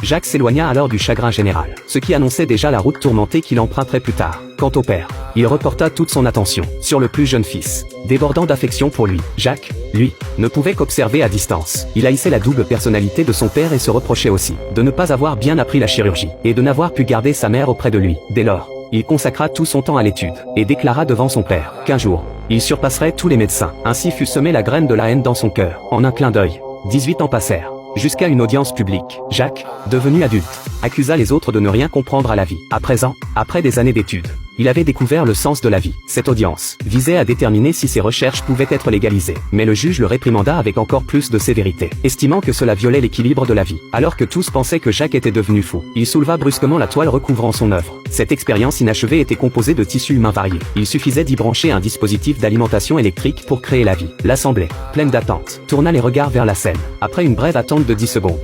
Jacques s'éloigna alors du chagrin général, ce qui annonçait déjà la route tourmentée qu'il emprunterait plus tard. Quant au père, il reporta toute son attention sur le plus jeune fils. Débordant d'affection pour lui, Jacques, lui, ne pouvait qu'observer à distance. Il haïssait la double personnalité de son père et se reprochait aussi de ne pas avoir bien appris la chirurgie et de n'avoir pu garder sa mère auprès de lui. Dès lors, il consacra tout son temps à l'étude et déclara devant son père qu'un jour, il surpasserait tous les médecins. Ainsi fut semée la graine de la haine dans son cœur. En un clin d'œil, 18 ans passèrent. Jusqu'à une audience publique, Jacques, devenu adulte, accusa les autres de ne rien comprendre à la vie. À présent, après des années d'études, il avait découvert le sens de la vie. Cette audience visait à déterminer si ses recherches pouvaient être légalisées. Mais le juge le réprimanda avec encore plus de sévérité, estimant que cela violait l'équilibre de la vie. Alors que tous pensaient que Jacques était devenu fou, il souleva brusquement la toile recouvrant son œuvre. Cette expérience inachevée était composée de tissus humains variés. Il suffisait d'y brancher un dispositif d'alimentation électrique pour créer la vie. L'assemblée, pleine d'attente, tourna les regards vers la scène. Après une brève attente de 10 secondes,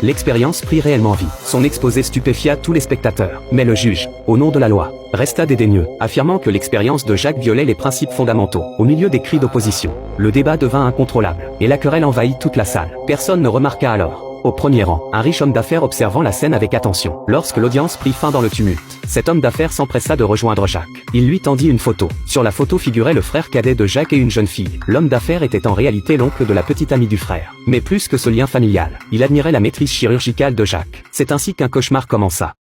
l'expérience prit réellement vie. Son exposé stupéfia tous les spectateurs. Mais le juge, au nom de la loi, resta dédaigneux, affirmant que l'expérience de Jacques violait les principes fondamentaux. Au milieu des cris d'opposition, le débat devint incontrôlable, et la querelle envahit toute la salle. Personne ne remarqua alors, au premier rang, un riche homme d'affaires observant la scène avec attention. Lorsque l'audience prit fin dans le tumulte, cet homme d'affaires s'empressa de rejoindre Jacques. Il lui tendit une photo. Sur la photo figurait le frère cadet de Jacques et une jeune fille. L'homme d'affaires était en réalité l'oncle de la petite amie du frère. Mais plus que ce lien familial, il admirait la maîtrise chirurgicale de Jacques. C'est ainsi qu'un cauchemar commença.